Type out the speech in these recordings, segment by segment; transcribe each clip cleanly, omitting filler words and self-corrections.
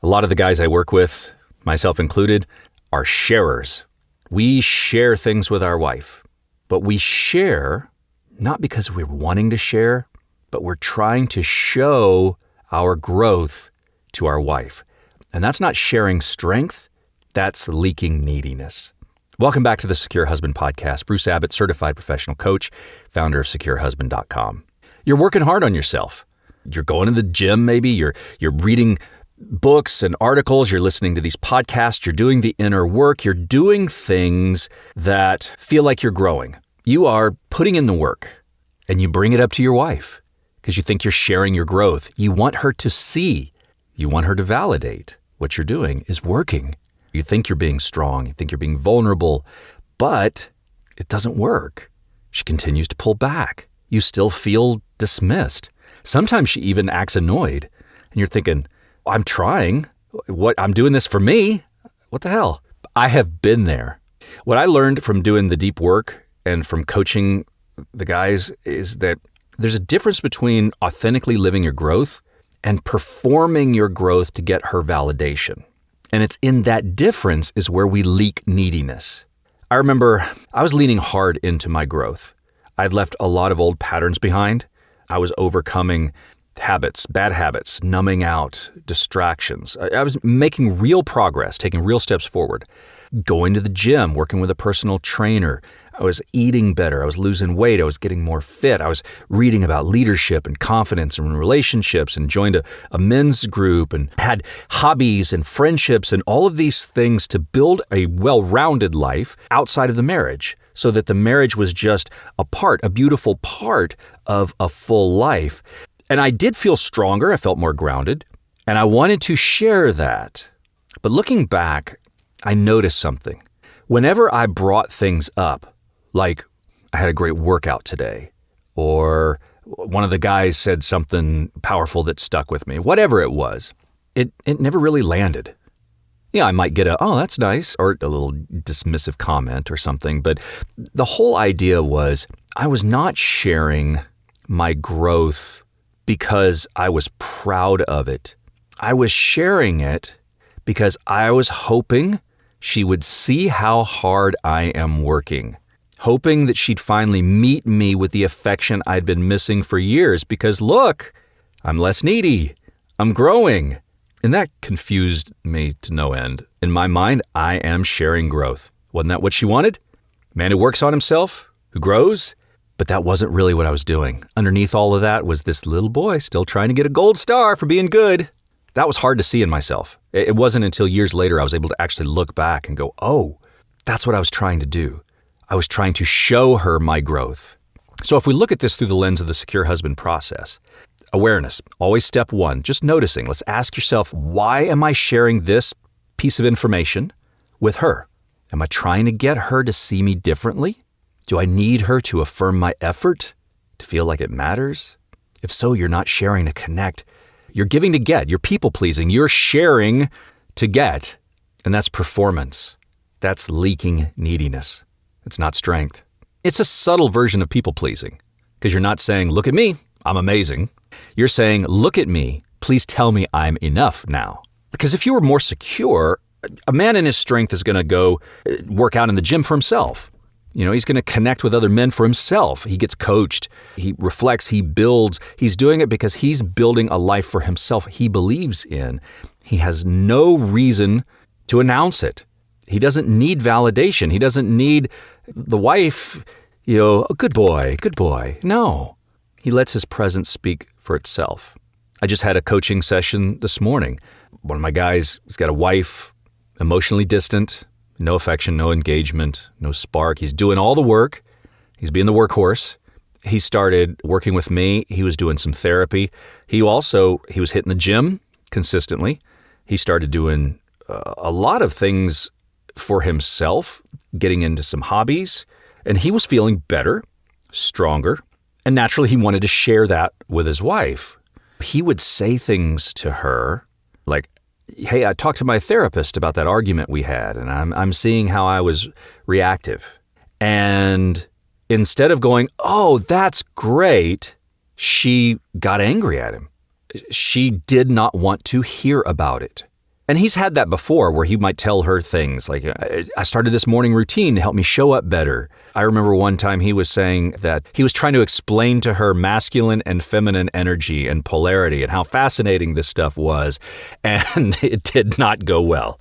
A lot of the guys I work with, myself included, are sharers. We share things with our wife, but we share not because we're wanting to share, but we're trying to show our growth to our wife. And that's not sharing strength, that's leaking neediness. Welcome back to the Secure Husband Podcast. Bruce Abbott, certified professional coach, founder of SecureHusband.com. You're working hard on yourself. You're going to the gym maybe, you're reading books and articles, you're listening to these podcasts, you're doing the inner work, you're doing things that feel like you're growing. You are putting in the work and you bring it up to your wife because you think you're sharing your growth. You want her to see, you want her to validate what you're doing is working. You think you're being strong, you think you're being vulnerable, but it doesn't work. She continues to pull back. You still feel dismissed. Sometimes she even acts annoyed and you're thinking, I'm trying. I'm doing this for me. What the hell? I have been there. What I learned from doing the deep work and from coaching the guys is that there's a difference between authentically living your growth and performing your growth to get her validation. And it's in that difference is where we leak neediness. I remember I was leaning hard into my growth. I'd left a lot of old patterns behind. I was overcoming habits, bad habits, numbing out, distractions. I was making real progress, taking real steps forward. Going to the gym, working with a personal trainer. I was eating better. I was losing weight. I was getting more fit. I was reading about leadership and confidence and relationships and joined a men's group and had hobbies and friendships and all of these things to build a well-rounded life outside of the marriage so that the marriage was just a beautiful part of a full life. And I did feel stronger. I felt more grounded. And I wanted to share that. But looking back, I noticed something. Whenever I brought things up, like I had a great workout today, or one of the guys said something powerful that stuck with me, whatever it was, it never really landed. Yeah, I might get oh, that's nice, or a little dismissive comment or something. But the whole idea was I was not sharing my growth because I was proud of it. I was sharing it because I was hoping she would see how hard I am working, hoping that she'd finally meet me with the affection I'd been missing for years because look, I'm less needy, I'm growing. And that confused me to no end. In my mind, I am sharing growth. Wasn't that what she wanted? A man who works on himself, who grows? But that wasn't really what I was doing. Underneath all of that was this little boy still trying to get a gold star for being good. That was hard to see in myself. It wasn't until years later I was able to actually look back and go, oh, that's what I was trying to do. I was trying to show her my growth. So if we look at this through the lens of the Secure Husband process, awareness, always step one, just noticing. Let's ask yourself, why am I sharing this piece of information with her? Am I trying to get her to see me differently? Do I need her to affirm my effort, to feel like it matters? If so, you're not sharing to connect. You're giving to get. You're people-pleasing. You're sharing to get. And that's performance. That's leaking neediness. It's not strength. It's a subtle version of people-pleasing because you're not saying, look at me, I'm amazing. You're saying, look at me, please tell me I'm enough now. Because if you were more secure, a man in his strength is going to go work out in the gym for himself. You know, he's going to connect with other men for himself. He gets coached. He reflects. He builds. He's doing it because he's building a life for himself he believes in. He has no reason to announce it. He doesn't need validation. He doesn't need the wife, oh, good boy. No. He lets his presence speak for itself. I just had a coaching session this morning. One of my guys has got a wife, emotionally distant, no affection, no engagement, no spark. He's doing all the work. He's being the workhorse. He started working with me. He was doing some therapy. He was hitting the gym consistently. He started doing a lot of things for himself, getting into some hobbies, and he was feeling better, stronger, and naturally he wanted to share that with his wife. He would say things to her like, hey, I talked to my therapist about that argument we had, and I'm seeing how I was reactive. And instead of going, oh, that's great, she got angry at him. She did not want to hear about it. And he's had that before where he might tell her things like, I started this morning routine to help me show up better. I remember one time he was saying that he was trying to explain to her masculine and feminine energy and polarity and how fascinating this stuff was. And it did not go well.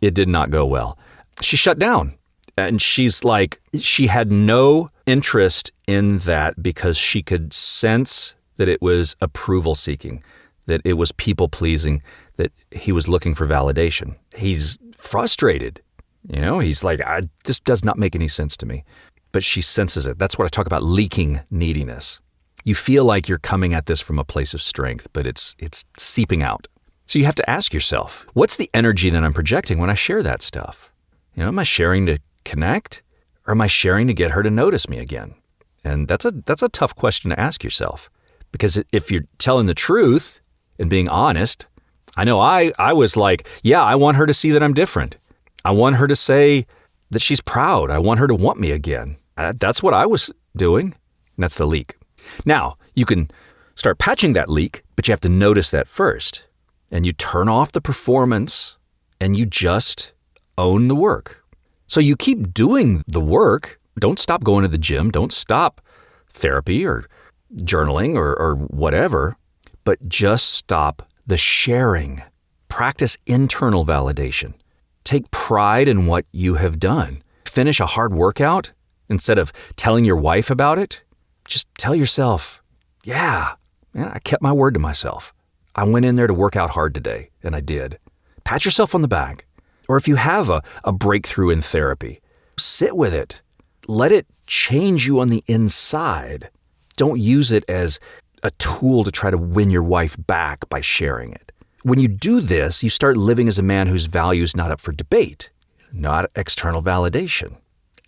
It did not go well. She shut down. And she's like, she had no interest in that because she could sense that it was approval seeking, that it was people pleasing, that he was looking for validation. He's frustrated. He's like, this does not make any sense to me. But she senses it. That's what I talk about leaking neediness. You feel like you're coming at this from a place of strength, but it's seeping out. So you have to ask yourself, what's the energy that I'm projecting when I share that stuff? Am I sharing to connect, or am I sharing to get her to notice me again? And that's a tough question to ask yourself, because if you're telling the truth and being honest, I know I was like, yeah, I want her to see that I'm different. I want her to say that she's proud. I want her to want me again. That's what I was doing. And that's the leak. Now, you can start patching that leak, but you have to notice that first. And you turn off the performance and you just own the work. So you keep doing the work. Don't stop going to the gym. Don't stop therapy or journaling or whatever, but just stop the sharing. Practice internal validation. Take pride in what you have done. Finish a hard workout. Instead of telling your wife about it, just tell yourself, yeah, man, I kept my word to myself. I went in there to work out hard today, and I did. Pat yourself on the back. Or if you have a breakthrough in therapy, sit with it. Let it change you on the inside. Don't use it as a tool to try to win your wife back by sharing it. When you do this, you start living as a man whose value is not up for debate, not external validation.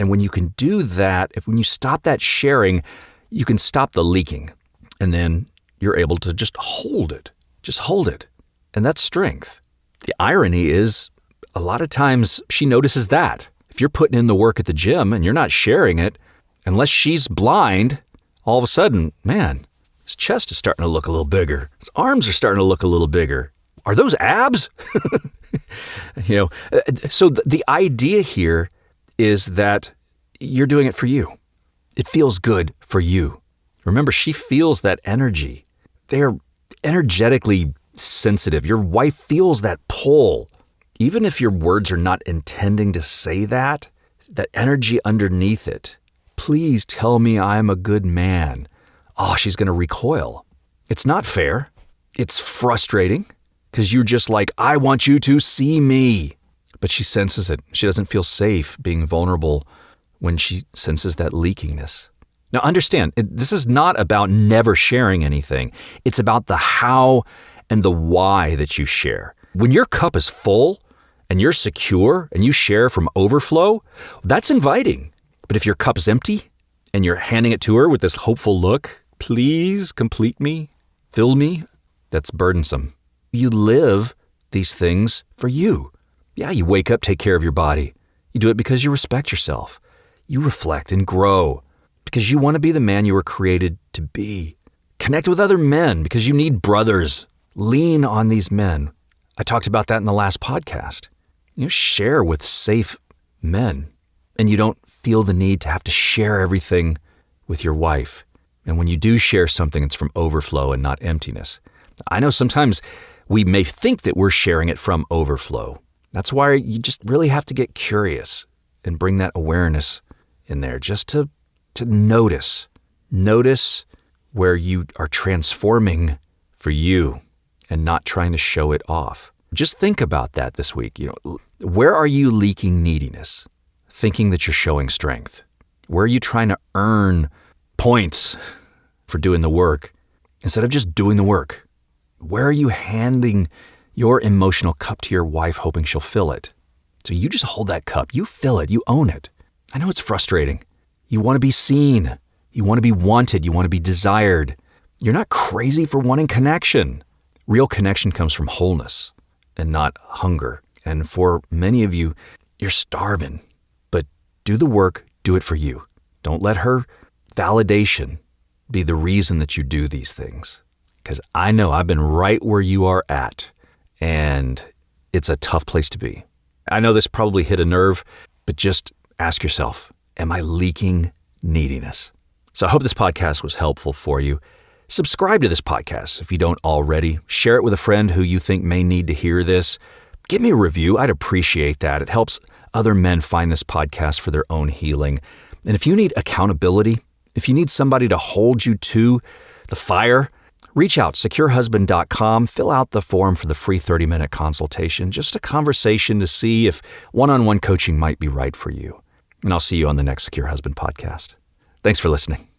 And when you can do that, when you stop that sharing, you can stop the leaking. And then you're able to just hold it. Just hold it. And that's strength. The irony is, a lot of times she notices that. If you're putting in the work at the gym and you're not sharing it, unless she's blind, all of a sudden, man, his chest is starting to look a little bigger. His arms are starting to look a little bigger. Are those abs? So the idea here is that you're doing it for you. It feels good for you. Remember, she feels that energy. They're energetically sensitive. Your wife feels that pull. Even if your words are not intending to say that energy underneath it, please tell me I'm a good man. Oh, she's going to recoil. It's not fair. It's frustrating because you're just like, I want you to see me. But she senses it. She doesn't feel safe being vulnerable when she senses that leakiness. Now understand, this is not about never sharing anything. It's about the how and the why that you share. When your cup is full and you're secure and you share from overflow, that's inviting. But if your cup is empty and you're handing it to her with this hopeful look, please complete me, fill me, that's burdensome. You live these things for you. Yeah, you wake up, take care of your body. You do it because you respect yourself. You reflect and grow because you want to be the man you were created to be. Connect with other men because you need brothers. Lean on these men. I talked about that in the last podcast. Share with safe men, and you don't feel the need to have to share everything with your wife. And when you do share something, it's from overflow and not emptiness. I know sometimes we may think that we're sharing it from overflow. That's why you just really have to get curious and bring that awareness in there just to notice. Notice where you are transforming for you and not trying to show it off. Just think about that this week. Where are you leaking neediness? Thinking that you're showing strength? Where are you trying to earn points for doing the work instead of just doing the work? Where are you handing your emotional cup to your wife hoping she'll fill it? So you just hold that cup, you fill it, you own it. I know it's frustrating. You want to be seen. You want to be wanted. You want to be desired. You're not crazy for wanting connection. Real connection comes from wholeness and not hunger. And for many of you, you're starving. But do the work, do it for you. Don't let her validation be the reason that you do these things. Because I know I've been right where you are at. And it's a tough place to be. I know this probably hit a nerve, but just ask yourself, am I leaking neediness? So I hope this podcast was helpful for you. Subscribe to this podcast if you don't already. Share it with a friend who you think may need to hear this. Give me a review. I'd appreciate that. It helps other men find this podcast for their own healing. And if you need accountability, if you need somebody to hold you to the fire, reach out, securehusband.com, fill out the form for the free 30-minute consultation, just a conversation to see if one-on-one coaching might be right for you. And I'll see you on the next Secure Husband podcast. Thanks for listening.